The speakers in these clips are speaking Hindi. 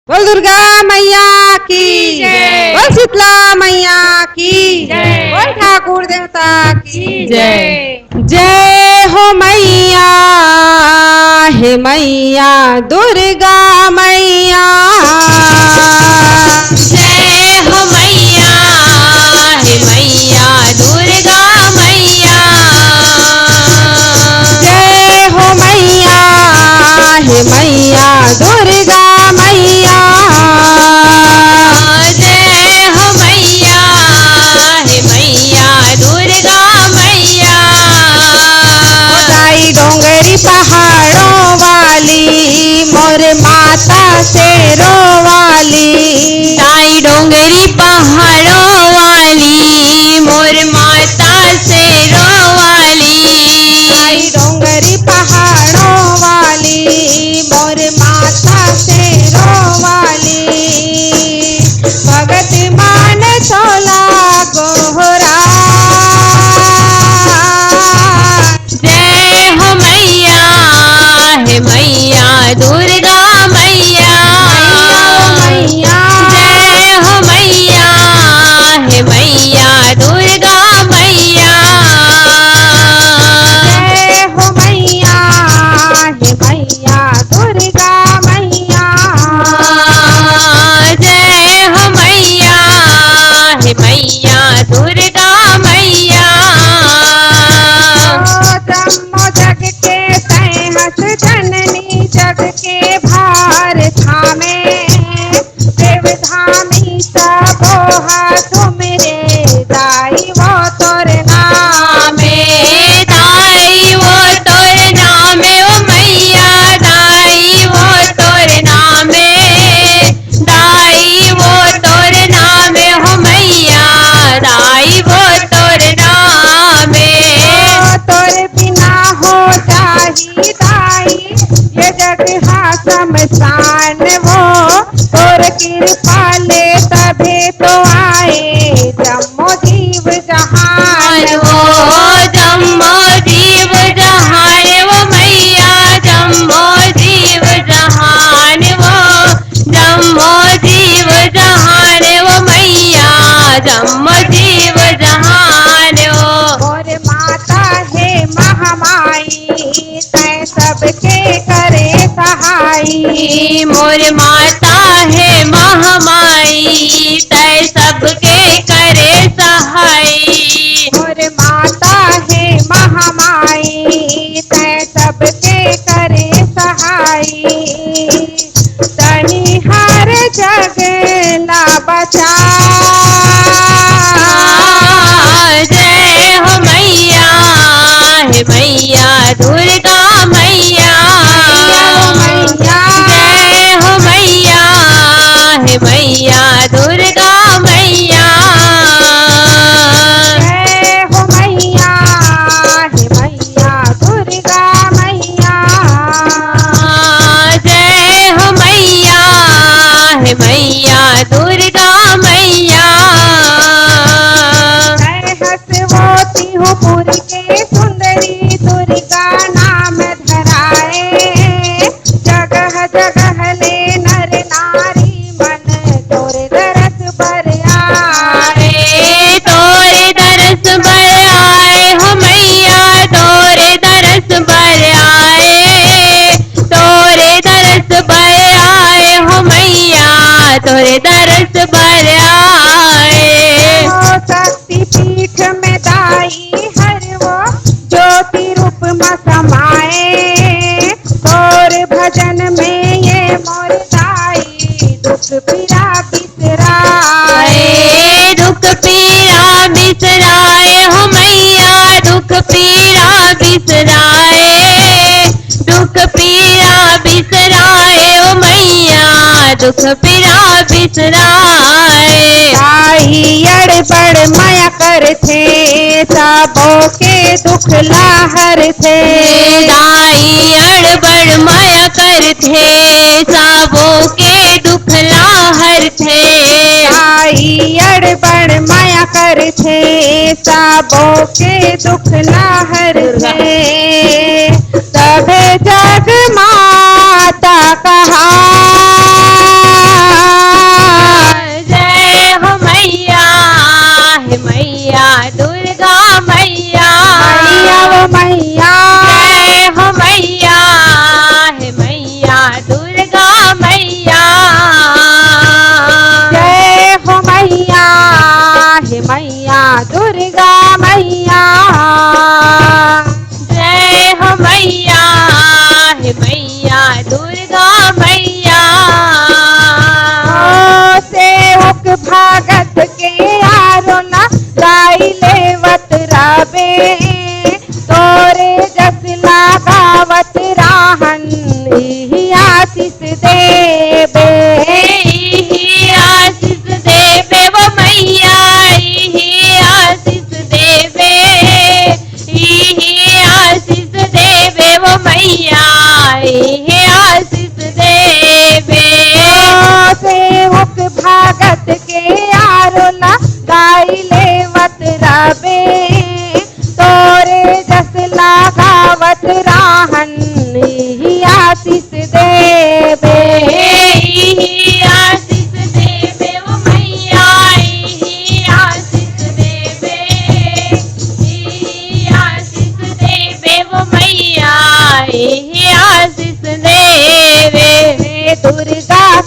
बोल दुर्गा मैया की जय। बोल शीतला मैया की जय। बोल ठाकुर देवता की जय। जय हो मैया, हे मैया दुर्गा मैया। जय हो मैया, हे मैया दुर्गा मैया। जय हो मैया, हे मैया दुर्गा मैया। जय हो मैया, हे मैया दुर्गा मैया। दाई डोंगरी पहाड़ों वाली, मोर माता शेरों वाली। दाई डोंगरी पहाड़ों वाली, मोर माता शेरों वाली। दाई डोंगरी पहाड़ों वाली, मोर माता शेरों वाली। भगत मान चोला गोहरा। जय हो मैया, हे मैया दुर्गा मैया। मैया जय हो मैया, हे मैया दुर्गा मैया। जय हो मैया, हे मैया दुर्गा मैया। जय हो मैया, हे मैया दुर्गा मैया। ब्रह्म जग के सहस जननी, जग के भार थामे। देव धामी सबोहा तुमरे, दाई वो तोर नामे। दाई वो तोर नामे, ओ मैया दाई वो तोर नामे। दाई वो तोर नामे, हो मैया दाई वो तोर नामे। तोर बिना हो जाही दाई, ये जग हा शमशान वो। तोर कृपा ले तभे तो आए, जम्मो जीव जहान वो। जम्मो जीव जहान वो मैया, जम्मो जीव जहान वो। जम्मो जीव जहान वो मैया, जम्मो जीव जहान वो। मोर माता है महामाई, तै सबके करे सहाई। मोर माता है महामाई, तै सबके करे सहाई। मोर माता है महामाई, तै सबके करे सहाई। तनी हर जग ला बचा। जय हो मैया, हे मैया दुर्गा मैया। जय हो मैया, हे मैया दुर्गा मैया। जय हो मैया, हे मैया दुर्गा मैया। जय हो मैया, हे मैया दुर्गा मैया। मैं हसवती हूँ पुर के सुंदरी, दुर्गा नाम धराए। जगह जगह ले नर नारी, मन तोरे दरस पर आए। तोरे दरस बर आए, हो मैया तोरे दरस बर आए। तोरे दरस बर आए, हो मैया तोरे दरस बर आए। ओ शक्ति पीठ में दाई हर वो, ज्योति रूप में समाए। तोर भजन में ये मोर दाई, दुख पीड़ा बिसराए। दुख पीड़ा बिसराए, हो मैया दुख पीड़ा बिसराए। दुख पीड़ा बिसराए, ओ मैया दुख पीड़ा बिसराए। दाई अड़बड़ माया कर थे, सबों के दुख लाहर थे। दाई अड़बड़ माया कर थे, सबों के दुख लाहर थे। दाई अड़बड़ माया कर थे, सबों के दुख लाहर थे। तब जग माता कहा,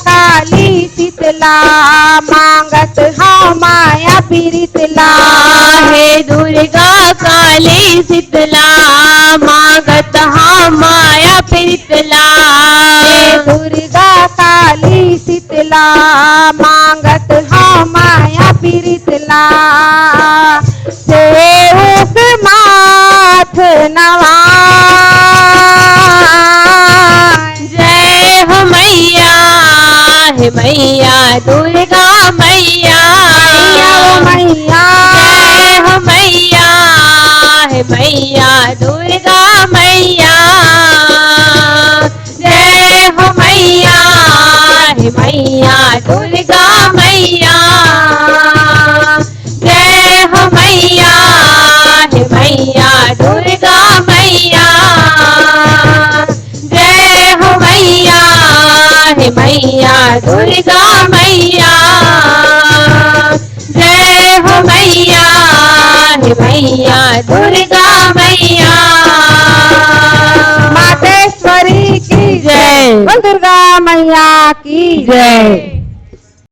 काली शीतला मांगत हाँ माया पीरितला। हे दुर्गा काली शीतला मांगत हाँ माया पीरितला। हे दुर्गा काली शीतला मांगत हाँ माया पीरितला। सेवक माथ नवा जय हो मैया, हे मैया दुर्गा मैया। मैया जय हो मैया, हे मैया दुर्गा मैया। जय हो मैया, हे मैया दुर्गा मैया। जय हो मैया, हे मैया दुर्गा मैया। जय हो मैया, हे मैया दुर्गा मैया। जय हो मैया, हे मैया दुर्गा मैया। मातेश्वरी की जय। दुर्गा मैया की जय।